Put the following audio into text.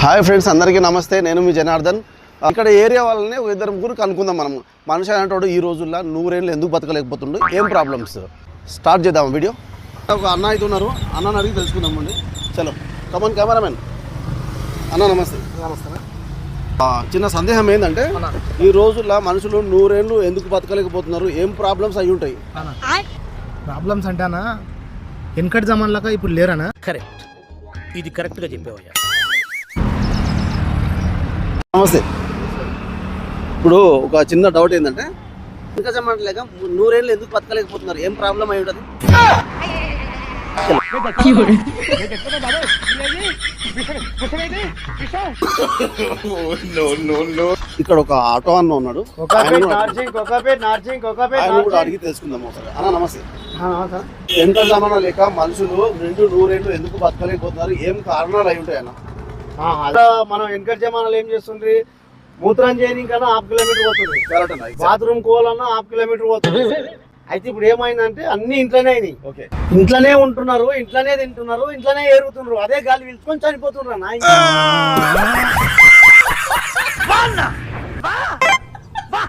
Hi friends, అందరికీ నమస్తే. నేను మీ జనార్దన్. ఇక్కడ ఏరియా వాళ్ళని ఒక ఇద్దరు ముగ్గురు కనుక్కుందాం. మనం మనిషి అనేటోడు ఈ రోజుల్లో 100 ఏళ్ళు ఎందుకు బతకలేకపోతుండు, ఏం ప్రాబ్లమ్స్, స్టార్ట్ చేద్దాం వీడియో. ఒక అన్న అయితే ఉన్నారు, అన్నని అడిగి తెలుసుకుందామండి. చలో కమన్ కెమెరామెన్. అన్న నమస్తే. నమస్తే. చిన్న సందేహం ఏంటంటే, ఈ రోజుల్లో మనుషులు 100 ఏళ్ళు ఎందుకు బతకలేకపోతున్నారు, ఏం ప్రాబ్లమ్స్ అయి ఉంటాయి? ప్రాబ్లమ్స్ అంటానా వెనకటి జమాన్లాగా ఇప్పుడు లేరనా? కరెక్ట్, ఇది కరెక్ట్గా చెప్పేవయ్యా. నమస్తే. ఇప్పుడు ఒక చిన్న డౌట్ ఏంటంటే, ఇంకా చెప్పలేక 100 ఏళ్ళు ఎందుకు బతకలేకపోతున్నారు, ఏం ప్రాబ్లం అయి ఉంటుంది? ఇక్కడ ఒక ఆటో అన్న ఉన్నాడు, ఆయన కూడా అడిగి తెలుసుకుందాం ఒకసారి. అన్న నమస్తే. ఎంత జమానా లేక మనుషులు 100 ఏళ్ళు ఎందుకు బతకలేకపోతున్నారు, ఏం కారణాలు అయి ఉంటాయి అన్న? మనం వెనకటి జమానాలు ఏం చేస్తుండ్రి, మూత్రం చేయనికన్నా 1/2 కిలోమీటర్ పోతుంది, బాత్రూమ్ కోవాలన్నా 1/2 కిలోమీటర్ పోతుంది. అయితే ఇప్పుడు ఏమైందంటే అన్ని ఇంట్లోనే అయినాయి. ఇంట్లోనే ఉంటున్నారు, ఇంట్లోనే తింటున్నారు, ఇంట్లోనే ఏరుగుతున్నారు, అదే గాలి పీల్చుకొని చనిపోతున్నారు.